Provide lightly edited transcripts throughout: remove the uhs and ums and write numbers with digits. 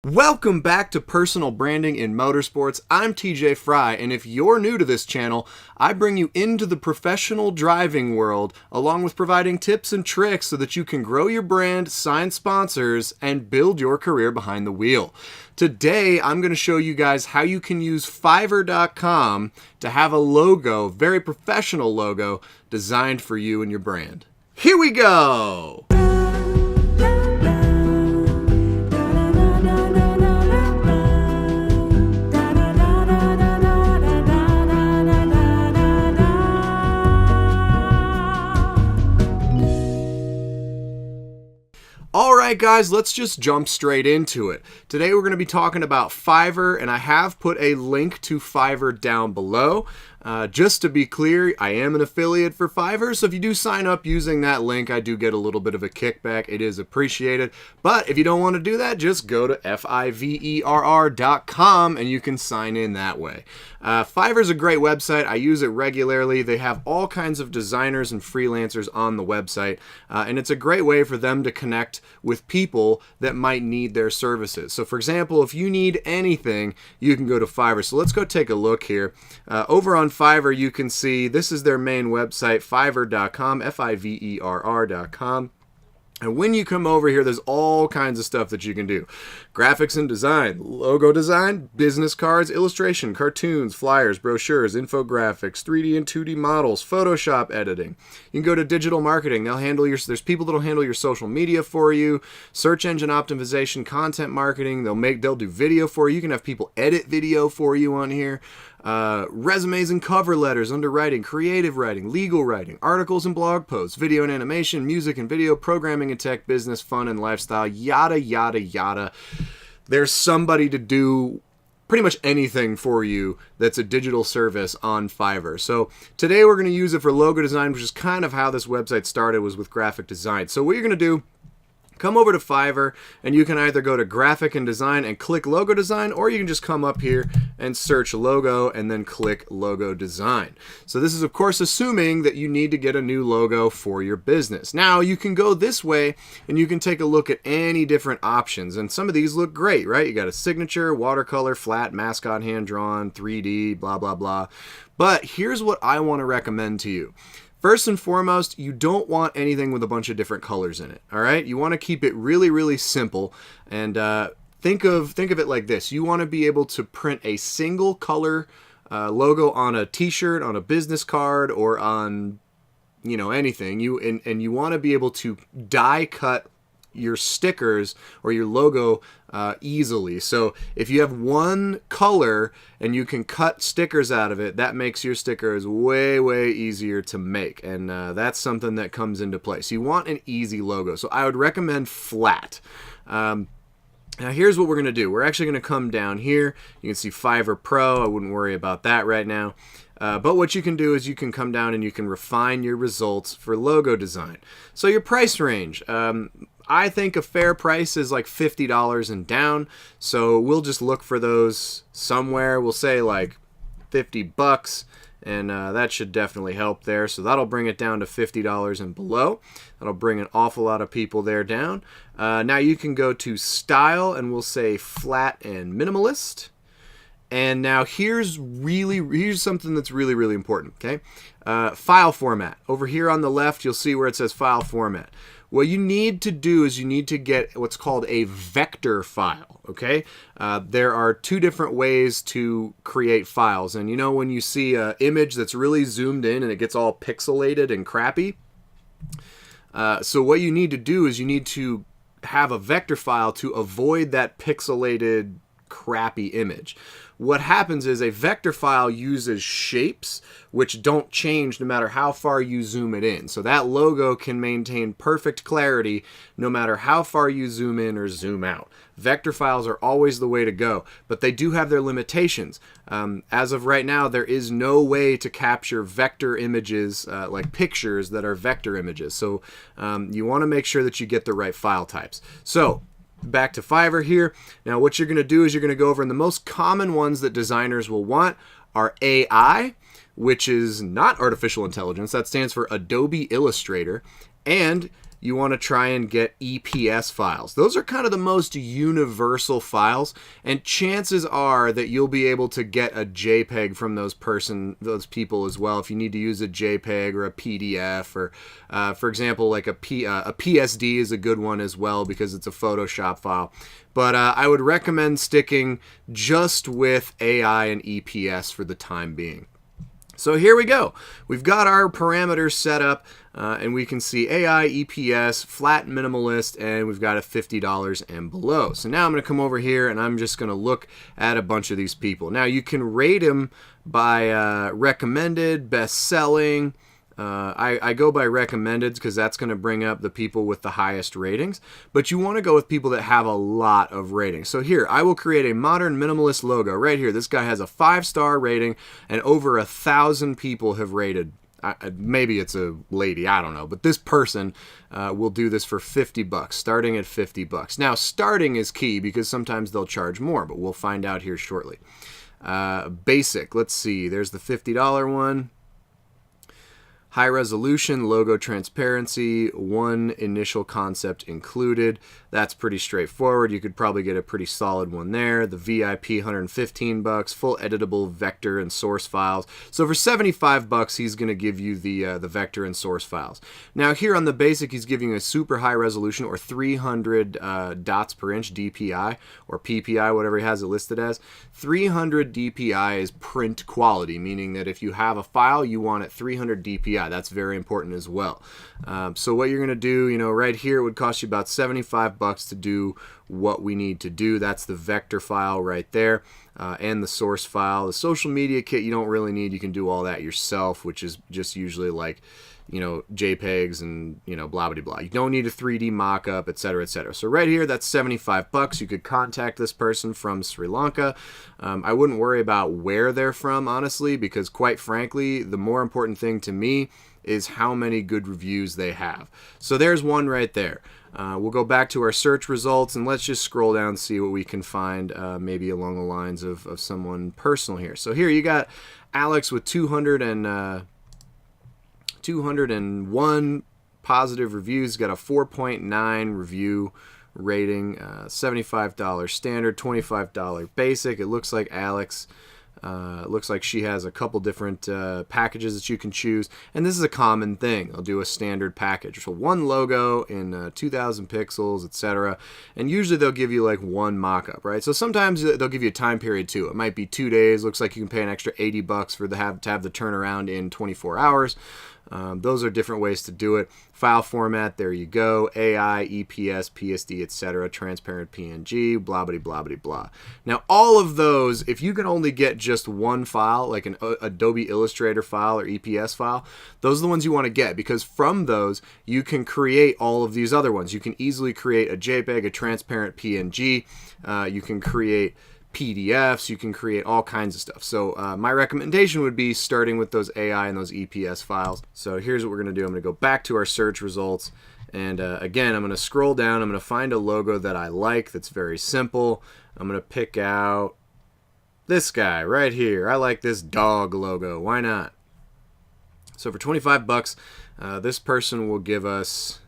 Welcome back to Personal Branding in Motorsports. I'm TJ Fry, and if you're new to this channel, I bring you into the professional driving world, along with providing tips and tricks so that you can grow your brand, sign sponsors, and build your career behind the wheel. Today, I'm going to show you guys how you can use Fiverr.com to have a logo, very professional logo, designed for you and your brand. Here we go! Alright guys, let's just jump straight into it. Today we're going to be talking about Fiverr, and I have put a link to Fiverr down below. Just to be clear, I am an affiliate for Fiverr, so if you do sign up using that link, I do get a little bit of a kickback. It is appreciated. But if you don't want to do that, just go to fiverr.com and you can sign in that way. Fiverr is a great website. I use it regularly. They have all kinds of designers and freelancers on the website, and it's a great way for them to connect with people that might need their services. So for example, if you need anything, you can go to Fiverr. So let's go take a look here. Over on Fiverr, you can see this is their main website, fiverr.com, Fiverr.com. And when you come over here, there's all kinds of stuff that you can do. Graphics and design, logo design, business cards, illustration, cartoons, flyers, brochures, infographics, 3D and 2D models, Photoshop editing. You can go to digital marketing. They'll handle there's people that'll handle your social media for you, search engine optimization, content marketing. They'll do video for you. You can have people edit video for you on here. Resumes and cover letters, underwriting, creative writing, legal writing, articles and blog posts, video and animation, music and video, programming and tech, business, fun and lifestyle, yada, yada, yada. There's somebody to do pretty much anything for you that's a digital service on Fiverr. So today we're going to use it for logo design, which is kind of how this website started, was with graphic design. So what you're going to do, come over to Fiverr, and you can either go to graphic and design and click logo design, or you can just come up here and search logo and then click logo design. So this is of course assuming that you need to get a new logo for your business. Now you can go this way and you can take a look at any different options, and some of these look great, right? You got a signature, watercolor, flat, mascot, hand drawn, 3D, blah blah blah. But here's what I want to recommend to you. First and foremost, you don't want anything with a bunch of different colors in it, all right? You want to keep it really, really simple, and think of it like this. You want to be able to print a single color logo on a t-shirt, on a business card, or on, anything. And you want to be able to die cut your stickers or your logo easily. So if you have one color and you can cut stickers out of it, that makes your stickers way, way easier to make. And that's something that comes into play. So you want an easy logo. So I would recommend flat. Now here's what we're going to do. We're actually going to come down here. You can see Fiverr Pro. I wouldn't worry about that right now. But what you can do is you can come down and you can refine your results for logo design. So your price range. I think a fair price is like $50 and down. So we'll just look for those somewhere. We'll say like $50, and that should definitely help there. So that'll bring it down to $50 and below. That'll bring an awful lot of people there down. Now you can go to style, and we'll say flat and minimalist. And now here's something that's really, really important, okay? File format. Over here on the left, you'll see where it says file format. What you need to do is you need to get what's called a vector file, okay? There are two different ways to create files. And when you see an image that's really zoomed in and it gets all pixelated and crappy, so what you need to do is you need to have a vector file to avoid that pixelated, crappy image. What happens is a vector file uses shapes which don't change no matter how far you zoom it in. So that logo can maintain perfect clarity no matter how far you zoom in or zoom out. Vector files are always the way to go, but they do have their limitations. As of right now, there is no way to capture vector images like pictures that are vector images. So you want to make sure that you get the right file types. So back to Fiverr here. Now what you're going to do is you're going to go over, and the most common ones that designers will want are AI, which is not artificial intelligence. That stands for Adobe Illustrator. And you want to try and get EPS files. Those are kind of the most universal files, and chances are that you'll be able to get a JPEG from those people as well if you need to use a JPEG or a PDF, or for example, like a PSD is a good one as well because it's a Photoshop file. But I would recommend sticking just with AI and EPS for the time being. So here we go. We've got our parameters set up, and we can see AI, EPS, flat minimalist, and we've got a $50 and below. So now I'm going to come over here, and I'm just going to look at a bunch of these people. Now you can rate them by recommended, best-selling. I go by recommended because that's going to bring up the people with the highest ratings, but you want to go with people that have a lot of ratings. So here, I will create a modern minimalist logo right here. This guy has a 5-star rating and over 1,000 people have rated. Maybe it's a lady, I don't know, but this person will do this for $50, starting at $50. Now, starting is key because sometimes they'll charge more, but we'll find out here shortly. Basic, let's see, there's the $50 one. High resolution, logo transparency, one initial concept included. That's pretty straightforward. You could probably get a pretty solid one there. The VIP, $115, full editable vector and source files. So for $75, he's going to give you the vector and source files. Now here on the basic, he's giving you a super high resolution, or 300 dots per inch DPI, or PPI, whatever he has it listed as. 300 DPI is print quality, meaning that if you have a file, you want it 300 DPI. That's very important as well. So what you're going to do, right here, it would cost you about $75 to do what we need to do. That's the vector file right there, and the source file. The social media kit you don't really need. You can do all that yourself, which is just usually like, JPEGs and, blah, blah, blah. You don't need a 3D mock-up, etc., etc. So right here, that's $75. You could contact this person from Sri Lanka. I wouldn't worry about where they're from, honestly, because quite frankly, the more important thing to me is how many good reviews they have. So there's one right there. We'll go back to our search results, and let's just scroll down and see what we can find, maybe along the lines of someone personal here. So here you got Alex with 201 positive reviews, got a 4.9 review rating, $75 standard, $25 basic. It looks like Alex, looks like she has a couple different packages that you can choose, and this is a common thing. I'll do a standard package, so one logo in 2,000 pixels, etc., and usually they'll give you like one mock-up, right? So sometimes they'll give you a time period too. It might be 2 days. Looks like you can pay an extra $80 for to have the turnaround in 24 hours. Those are different ways to do it. File format, there you go. AI, EPS, PSD, etc., transparent PNG, blah, blah, blah, blah, blah. Now, all of those, if you can only get just one file, like an Adobe Illustrator file or EPS file, those are the ones you want to get, because from those, you can create all of these other ones. You can easily create a JPEG, a transparent PNG. You can create PDFs, you can create all kinds of stuff. So my recommendation would be starting with those AI and those EPS files. So here's what we're going to do. I'm going to go back to our search results, and again, I'm going to scroll down. I'm going to find a logo that I like that's very simple. I'm going to pick out this guy right here. I like this dog logo. Why not? So for $25, this person will give us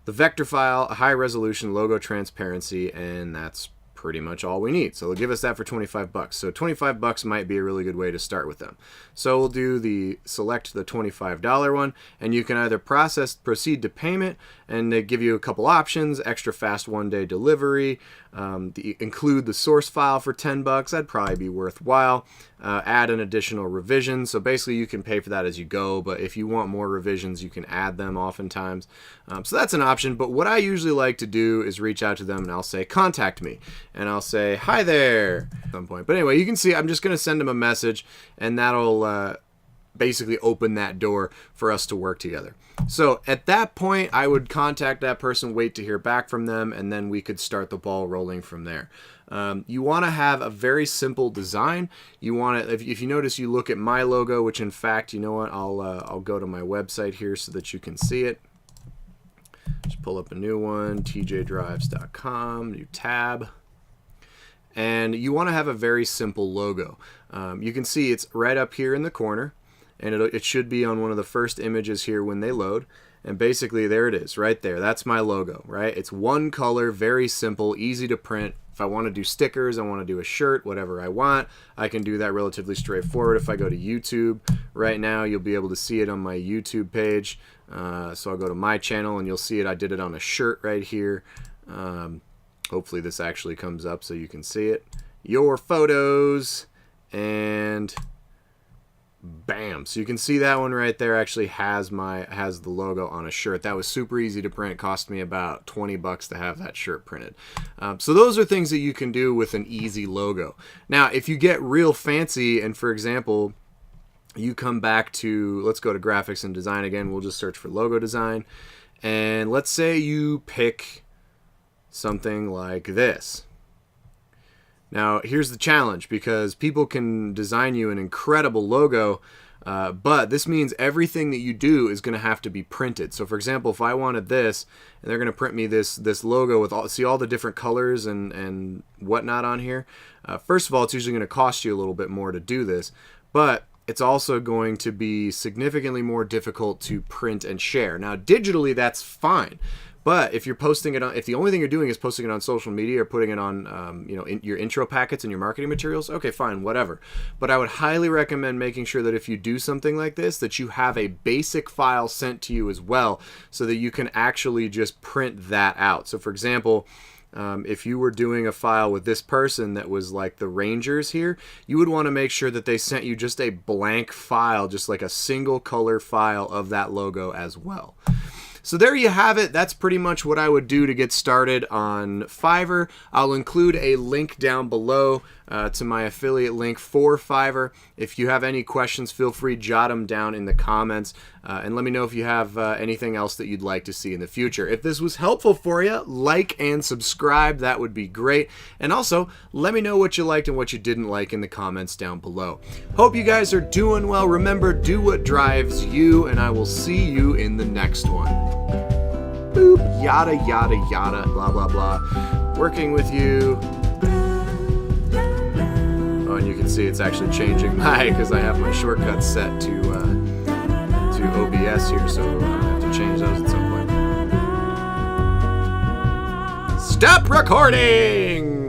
the vector file, a high resolution logo transparency, and that's pretty much all we need. So they'll give us that for $25. So $25 might be a really good way to start with them. So we'll select the $25 one, and you can either proceed to payment, and they give you a couple options: extra fast 1-day delivery, include the source file for $10. That'd probably be worthwhile. Add an additional revision. So basically you can pay for that as you go, but if you want more revisions, you can add them oftentimes. So that's an option, but what I usually like to do is reach out to them, and I'll say, contact me, and I'll say, hi there, at some point. But anyway, you can see I'm just going to send them a message, and that'll basically open that door for us to work together. So at that point, I would contact that person, wait to hear back from them, and then we could start the ball rolling from there. You want to have a very simple design. You want to, if you notice, you look at my logo, which in fact, you know what, I'll go to my website here so that you can see it. Just pull up a new one, tjdrives.com, new tab. And you want to have a very simple logo. You can see it's right up here in the corner, and it should be on one of the first images here when they load. And basically there it is right there. That's my logo, right? It's one color, very simple, easy to print. If I want to do stickers, I want to do a shirt, whatever I want, I can do that relatively straightforward. If I go to YouTube right now, you'll be able to see it on my YouTube page. So I'll go to my channel and you'll see it. I did it on a shirt right here. Hopefully this actually comes up so you can see it. Your photos, and bam. So you can see that one right there actually has the logo on a shirt. That was super easy to print. It cost me about 20 bucks to have that shirt printed. So those are things that you can do with an easy logo. Now, if you get real fancy and, for example, you come back to, let's go to graphics and design again. We'll just search for logo design. And let's say you pick something like this. Now, here's the challenge, because people can design you an incredible logo, but this means everything that you do is going to have to be printed. So, for example, if I wanted this, and they're going to print me this logo with all the different colors and whatnot on here. First of all, it's usually going to cost you a little bit more to do this, but it's also going to be significantly more difficult to print and share. Now, digitally, that's fine. But if you're posting it on, if the only thing you're doing is posting it on social media or putting it on, in your intro packets and your marketing materials, okay, fine, whatever. But I would highly recommend making sure that if you do something like this, that you have a basic file sent to you as well, so that you can actually just print that out. So, for example, if you were doing a file with this person that was like the Rangers here, you would want to make sure that they sent you just a blank file, just like a single color file of that logo as well. So there you have it. That's pretty much what I would do to get started on Fiverr. I'll include a link down below to my affiliate link for Fiverr. If you have any questions, feel free to jot them down in the comments, and let me know if you have anything else that you'd like to see in the future. If this was helpful for you, like and subscribe. That would be great. And also, let me know what you liked and what you didn't like in the comments down below. Hope you guys are doing well. Remember, do what drives you, and I will see you in the next one. Boop, yada, yada, yada, blah, blah, blah. Working with you. Oh, and you can see it's actually changing because I have my shortcuts set to OBS here, so I'm going to have to change those at some point. Stop recording!